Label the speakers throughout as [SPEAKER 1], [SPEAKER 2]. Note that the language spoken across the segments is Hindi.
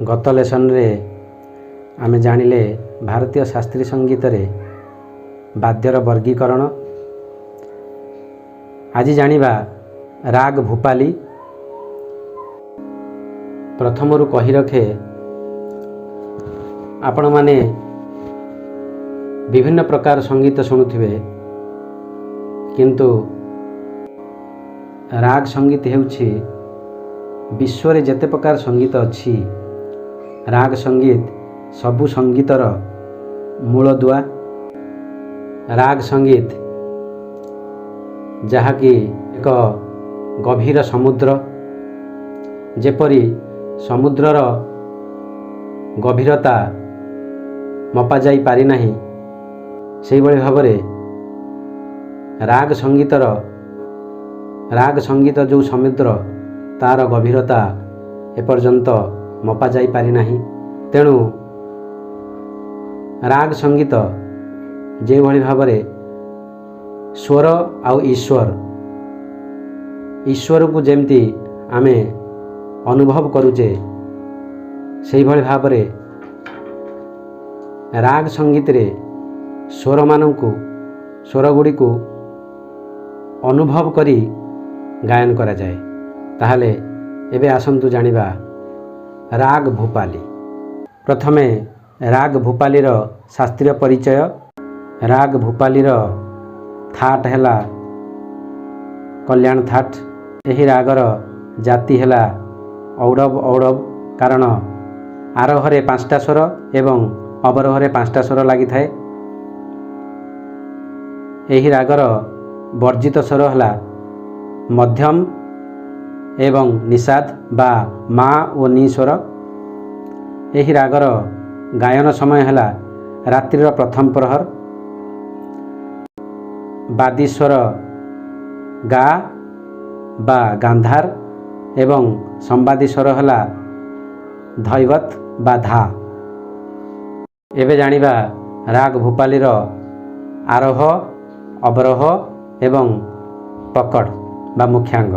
[SPEAKER 1] गत लेसन रे आमे जानिले भारतीय शास्त्रीय संगीत रे वाद्यर वर्गीकरण। आज जानिबा राग भूपाली। प्रथमरु कहि रखे आपण माने विभिन्न प्रकार संगीत शुणुथिबे, किंतु राग संगीत हेउछि विश्व रे जेते प्रकार संगीत अछि, राग संगीत सबु संगीतर मूलदुआ। राग संगीत जहाँकि एक गभीर समुद्र, जेपरी समुद्रर गभीरता मपा जाई पारि नाही, सेहि भली भाबरे राग संगीत जो समुद्र तार गभीरता एपर्यंत मपा जाई पारि नाही। तेणु राग संगीत जे भली भाबरे स्वर आउ ईश्वर को जेमती आमे अनुभव करुचे, सेहि भली भाबरे राग संगीत रे स्वर मानकु स्वर गुड़ी को अनुभव करी गायन करा जाए। ताहले एबे आसंतु जानिबा राग भूपाली। प्रथमे राग भूपाली रो शास्त्रीय परिचय। राग भूपाली रो थाट हैला कल्याण थाट। एही रागर जाति हैला औडव औडव, कारण आरोहरे 5टा स्वर एवं अवरोहरे 5टा स्वर लागि थाए। एही रागर वर्जित स्वर हैला मध्यम एवं निषाद बा मा ओ नी स्वर। एही रागर गायन समय हैला रात्रिर प्रथम प्रहर। बादी स्वर गा बा गांधार एवं संवादी स्वर हैला धैवत बा धा। एबे जानिबा राग भूपाली रो आरोह, अवरोह एवं पकड़ बा मुख्यांग।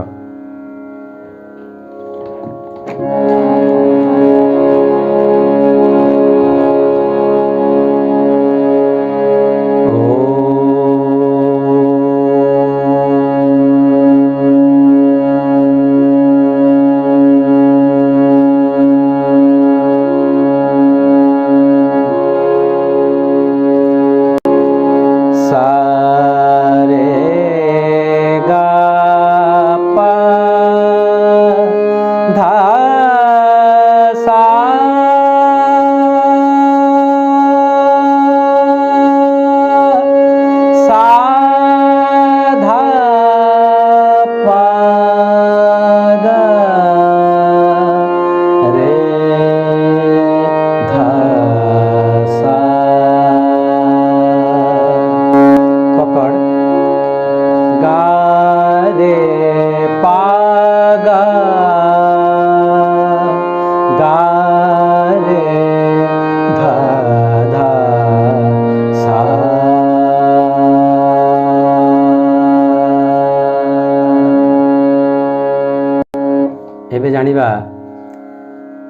[SPEAKER 1] एबे जानिबा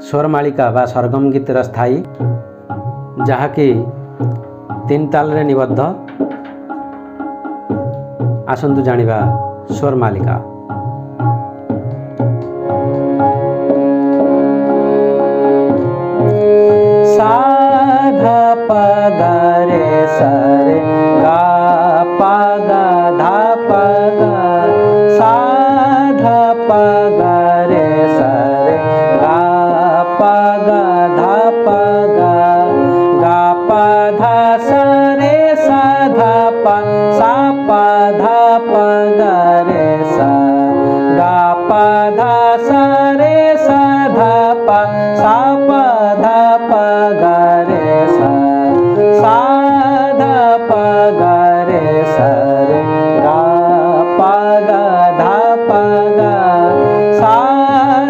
[SPEAKER 1] स्वरमालिका बा सरगम गीतर स्थायी, जहाँकि 3 ताल रे निबद्ध। आसंतु जानिबा स्वरमालिका। सा धा पा गा रे सा रे गा पा गा धा पा गा, सा धा पा गा रे सा रे गा पा गा धा पा धा सा रे सा धा पा धा पा गा रे सा गा पा धा सा रे सा धा पा धा पा गा रे सा धा पा गा रे सा रे गा पा गा धा पा गा, सा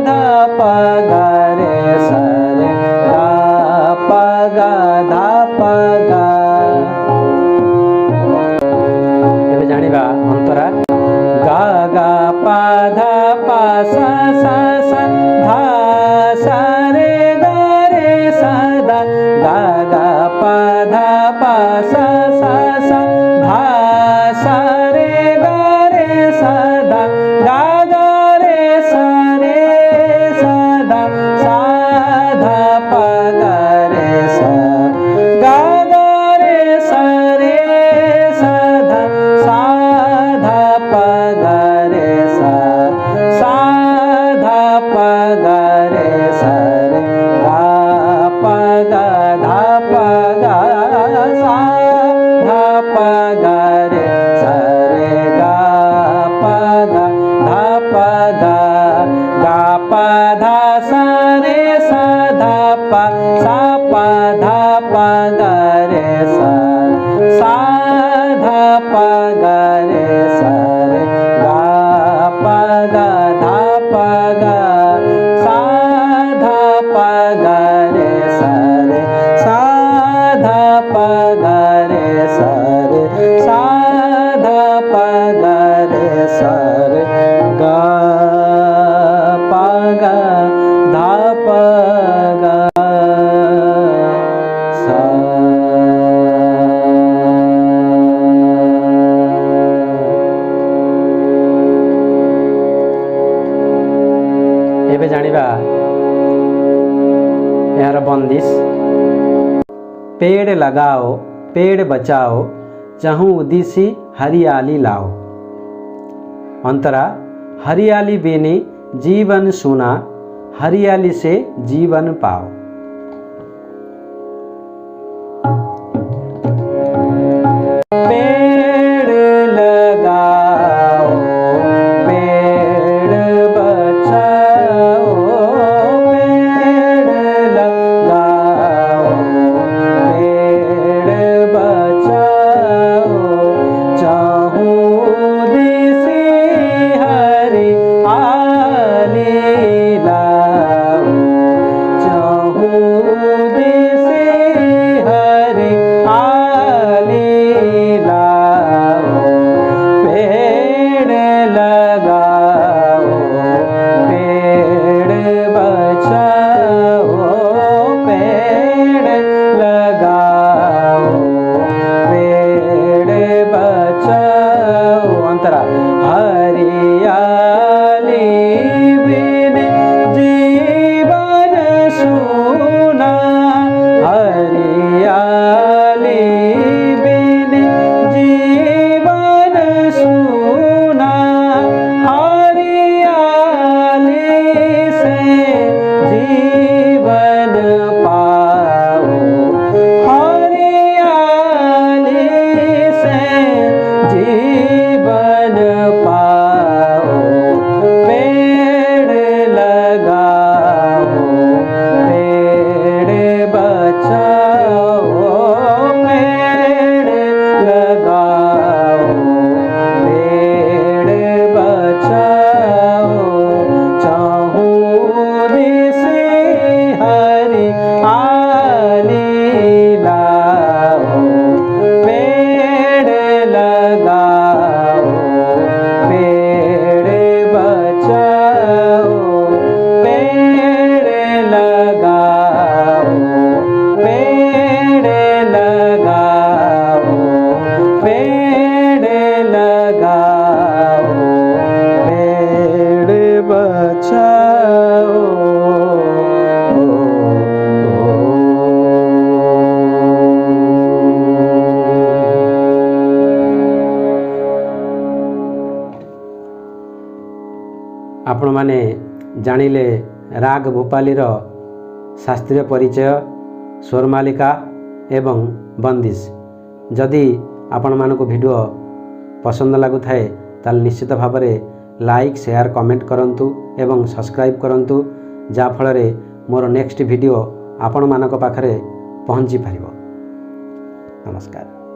[SPEAKER 1] धा पा गा रे सा रे गा पा गा धा पा गा। एबे जानिबा अंतरा। गा गा पा धा पा सा सा सा धा सा रे गा प गा गा प धा सा रे सा धा प सा प धा प ग रे सा धा प ग रे सा रे गा प ग धा प ग सा धा प ग रे सा रे सा धा प ग रे सा रे सा धा प ग रे सा रे गा प ग धा प ग सा। एबे जानिबा यार बंदिश। पेड़ लगाओ पेड़ बचाओ चाहूँ उदिसी हरियाली लाओ। अंतरा हरियाली बिनी जीवन सुना हरियाली से जीवन पाओ। पेड़ लगाओ पेड़ बचाओ पेड़ लगाओ पेड़ बचाओ चाहूँ दिसी हरियाली लाओ चाहूँ दिसी हरियाली लाओ। पेड़ लगाओ पेड़ बचाओ पेड़ लगाओ पेड़ बचाओ। अंतरा हरियाली बिन जीवन सुना हरियाली बिन जीवन सुना हरियाली से जीवन पाओ हरियाली से जीवन पाओ। पेड़ लगाओ पेड़ बचाओ पेड़ लगाओ पेड़ बचाओ चाहूँ दिसी हरियाली लाओ। पेड़ लगाओ पेड़ बचाओ पेड़ लगाओ पेड़ लगाओ पेड़ लगाओ पेड़ बचाओ। आपण माने जानिले राग भूपाली रो शास्त्रीय परिचय स्वरमालिका एवं बंदिश। जदि आपण मानक वीडियो पसंद लागु थाए ताल निश्चित भाव में लाइक शेयर कमेंट करंतु एवं सब्सक्राइब करंतु जा फल मोर नेक्स्ट वीडियो आपण मानक पाखरे पहुँची पारिबो। नमस्कार।